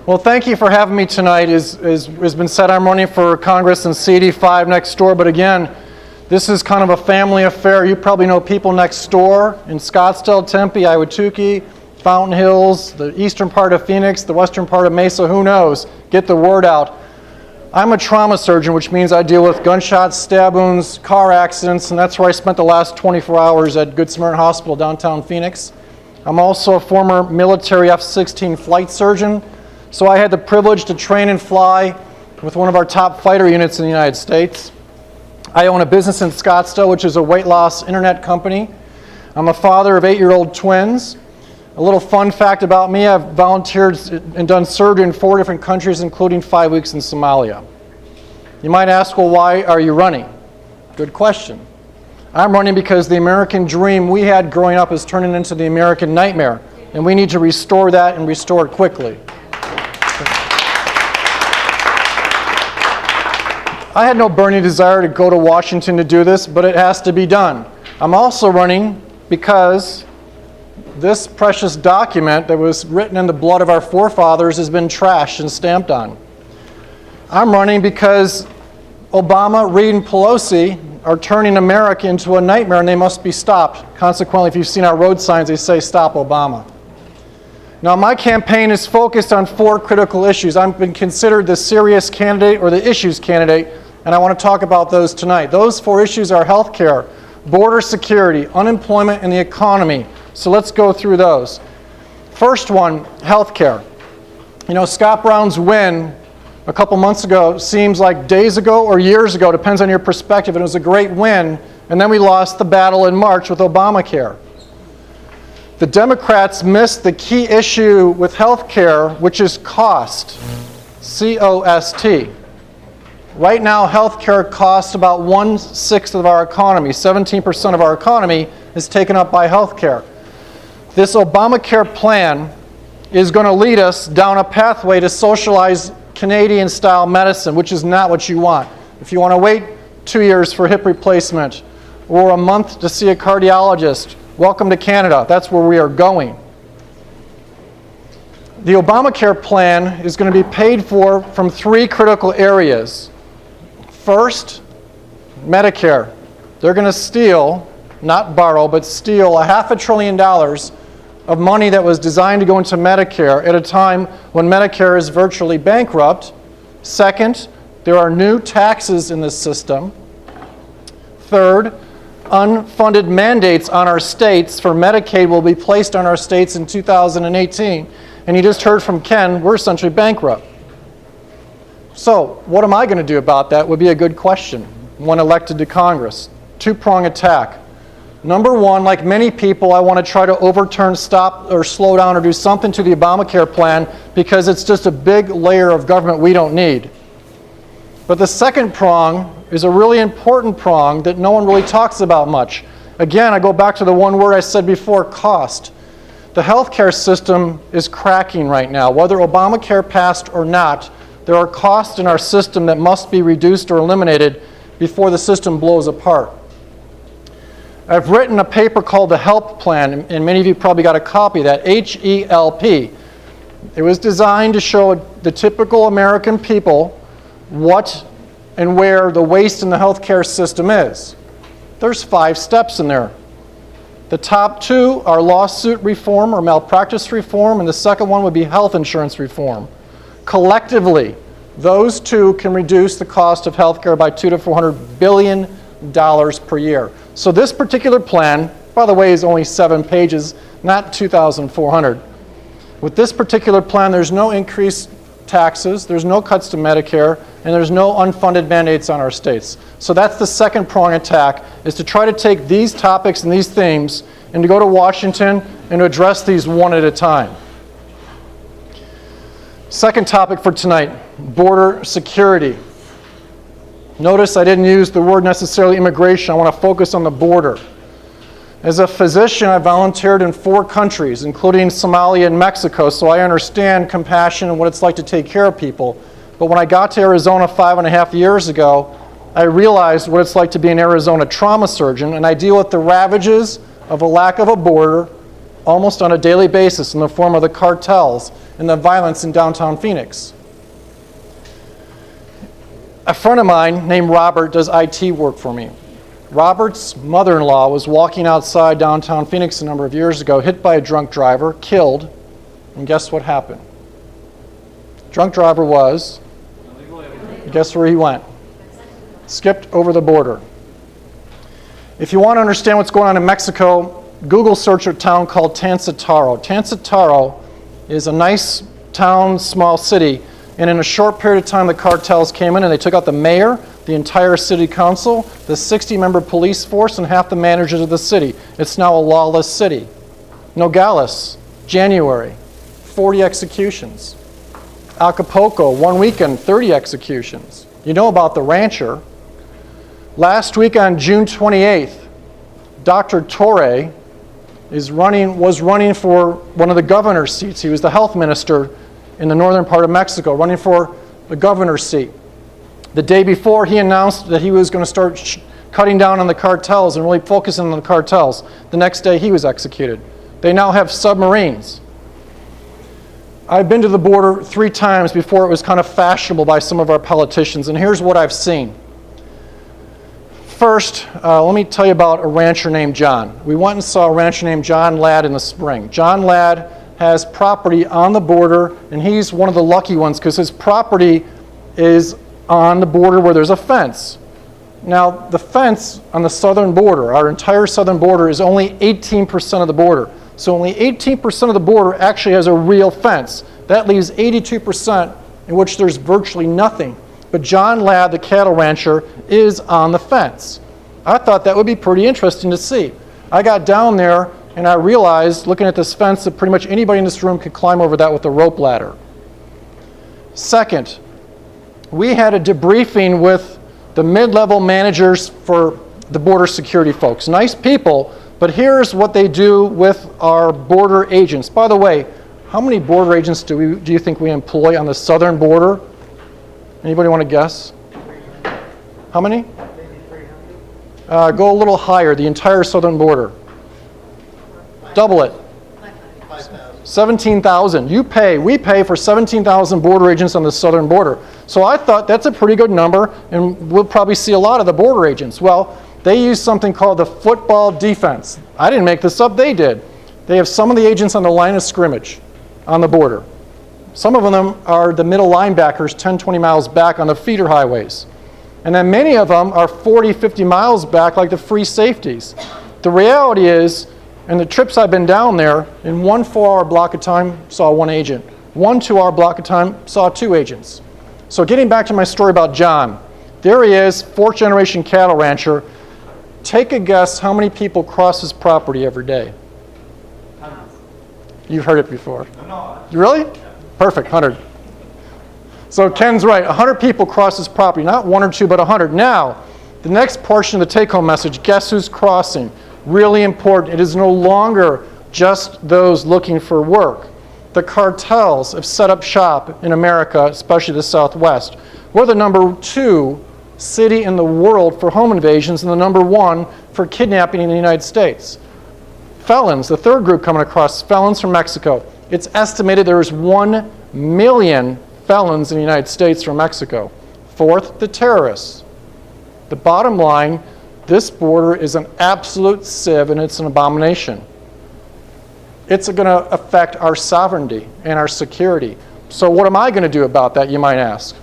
Well, thank you for having me tonight. As has been said, I'm running for Congress in CD5 next door, but again, this is kind of a family affair. You probably know people next door in Scottsdale, Tempe, Ahwatukee, Fountain Hills, the eastern part of Phoenix, the western part of Mesa, who knows? Get the word out. I'm a trauma surgeon, which means I deal with gunshots, stab wounds, car accidents, and that's where I spent the last 24 hours at Good Samaritan Hospital, downtown Phoenix. I'm also a former military F-16 flight surgeon, so I had the privilege to train and fly with one of our top fighter units in the United States. I own a business in Scottsdale, which is a weight loss internet company. I'm a father of 8-year-old twins. A little fun fact about me, I've volunteered and done surgery in 4 different countries, including 5 weeks in Somalia. You might ask, well, why are you running? Good question. I'm running because the American dream we had growing up is turning into the American nightmare, and we need to restore that and restore it quickly. I had no burning desire to go to Washington to do this, but it has to be done. I'm also running because this precious document that was written in the blood of our forefathers has been trashed and stamped on. I'm running because Obama, Reid, and Pelosi are turning America into a nightmare, and they must be stopped. Consequently, if you've seen our road signs, they say, "Stop Obama." Now, my campaign is focused on 4 critical issues. I've been considered the serious candidate or the issues candidate, and I want to talk about those tonight. Those 4 issues are health care, border security, unemployment, and the economy. So let's go through those. First one, health care. You know, Scott Brown's win a couple months ago seems like days ago or years ago, depends on your perspective, and it was a great win, and then we lost the battle in March with Obamacare. The Democrats missed the key issue with health care, which is cost, C-O-S-T. Right now, health care costs about 1/6 of our economy. 17% of our economy is taken up by health care. This Obamacare plan is going to lead us down a pathway to socialize Canadian-style medicine, which is not what you want. If you want to wait 2 years for hip replacement or a month to see a cardiologist, welcome to Canada. That's where we are going. The Obamacare plan is going to be paid for from 3 critical areas. First, Medicare. They're going to steal, not borrow, but steal $500 billion of money that was designed to go into Medicare at a time when Medicare is virtually bankrupt. Second, there are new taxes in this system. Third, unfunded mandates on our states for Medicaid will be placed on our states in 2018. And you just heard from Ken, we're essentially bankrupt. So what am I going to do about that would be a good question when elected to Congress. 2-prong attack. Number one, like many people, I want to try to overturn, stop, or slow down or do something to the Obamacare plan because it's just a big layer of government we don't need. But the second prong is a really important prong that no one really talks about much. Again, I go back to the one word I said before, cost. The healthcare system is cracking right now. Whether Obamacare passed or not, there are costs in our system that must be reduced or eliminated before the system blows apart. I've written a paper called the HELP Plan, and many of you probably got a copy of that, H-E-L-P. It was designed to show the typical American people what and where the waste in the healthcare system is. There's 5 steps in there. The top 2 are lawsuit reform or malpractice reform, and the second one would be health insurance reform. Collectively, those 2 can reduce the cost of healthcare by $200 to $400 billion per year. So this particular plan, by the way, is only 7 pages, not 2,400. With this particular plan, there's no increased taxes, there's no cuts to Medicare, and there's no unfunded mandates on our states. So that's the second prong attack, is to try to take these topics and these themes and to go to Washington and to address these one at a time. Second topic for tonight, border security. Notice I didn't use the word necessarily immigration. I want to focus on the border. As a physician, I volunteered in 4 countries, including Somalia and Mexico, so I understand compassion and what it's like to take care of people. But when I got to Arizona 5.5 years ago, I realized what it's like to be an Arizona trauma surgeon, and I deal with the ravages of a lack of a border almost on a daily basis in the form of the cartels and the violence in downtown Phoenix. A friend of mine named Robert does IT work for me. Robert's mother-in-law was walking outside downtown Phoenix a number of years ago, hit by a drunk driver, killed, and guess what happened? Drunk driver was, guess where he went? Skipped over the border. If you want to understand what's going on in Mexico, Google search a town called Tancetaro. Tancetaro is a nice town, small city, and in a short period of time the cartels came in and they took out the mayor, the entire city council, the 60-member police force, and half the managers of the city. It's now a lawless city. Nogales, January, 40 executions. Acapulco, one weekend, 30 executions. You know about the rancher. Last week on June 28th, Dr. Torre was running for one of the governor's seats. He was the health minister in the northern part of Mexico, running for the governor's seat. The day before, he announced that he was going to start cutting down on the cartels and really focusing on the cartels. The next day, he was executed. They now have submarines. I've been to the border 3 times before it was kind of fashionable by some of our politicians, and here's what I've seen. First, let me tell you about a rancher named John. We went and saw a rancher named John Ladd in the spring. John Ladd has property on the border, and he's one of the lucky ones because his property is on the border where there's a fence. Now, the fence on the southern border, our entire southern border, is only 18% of the border. So only 18% of the border actually has a real fence. That leaves 82% in which there's virtually nothing. But John Ladd, the cattle rancher, is on the fence. I thought that would be pretty interesting to see. I got down there and I realized, looking at this fence, that pretty much anybody in this room could climb over that with a rope ladder. Second, we had a debriefing with the mid-level managers for the border security folks. Nice people, but here's what they do with our border agents. By the way, how many border agents do you think we employ on the southern border? Anybody want to guess? How many? Go a little higher, the entire southern border. Double it. 17,000. We pay for 17,000 border agents on the southern border. So I thought that's a pretty good number, and we'll probably see a lot of the border agents. Well, they use something called the football defense. I didn't make this up, they did. They have some of the agents on the line of scrimmage on the border. Some of them are the middle linebackers 10, 20 miles back on the feeder highways. And then many of them are 40, 50 miles back like the free safeties. The reality is, in the trips I've been down there, in 1 4-hour block of time, saw 1 agent. 1 2-hour block of time, saw 2 agents. So getting back to my story about John, there he is, 4th-generation cattle rancher. Take a guess how many people cross his property every day? You've heard it before. Really? Perfect, 100. So Ken's right, 100 people cross his property, not 1 or 2, but 100. Now, the next portion of the take-home message, guess who's crossing? Really important. It is no longer just those looking for work. The cartels have set up shop in America, especially the Southwest. We're the number 2 city in the world for home invasions and the number 1 for kidnapping in the United States. Felons, the third group coming across, felons from Mexico. It's estimated there is 1 million felons in the United States from Mexico. Fourth, the terrorists. The bottom line, this border is an absolute sieve and it's an abomination. It's going to affect our sovereignty and our security. So what am I going to do about that, you might ask?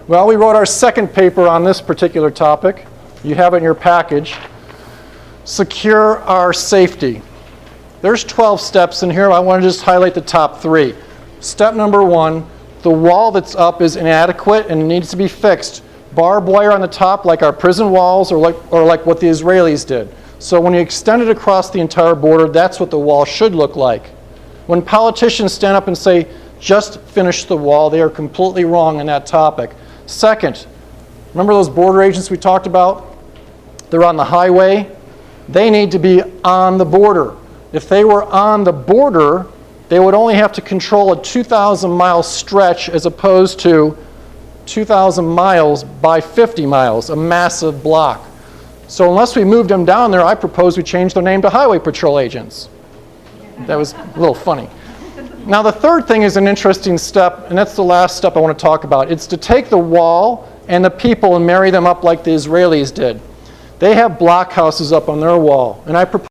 Well, we wrote our second paper on this particular topic. You have it in your package. Secure our safety. There's 12 steps in here. I want to just highlight the top 3. Step number 1, the wall that's up is inadequate and needs to be fixed. Barbed wire on the top like our prison walls or like what the Israelis did. So when you extend it across the entire border, that's what the wall should look like. When politicians stand up and say, just finish the wall, they are completely wrong on that topic. Second, remember those border agents we talked about? They're on the highway. They need to be on the border. If they were on the border, they would only have to control a 2,000-mile stretch as opposed to 2,000 miles by 50 miles, a massive block. So unless we moved them down there, I propose we change their name to Highway Patrol agents. That was a little funny. Now the third thing is an interesting step, and that's the last step I want to talk about. It's to take the wall and the people and marry them up like the Israelis did. They have blockhouses up on their wall, and I propose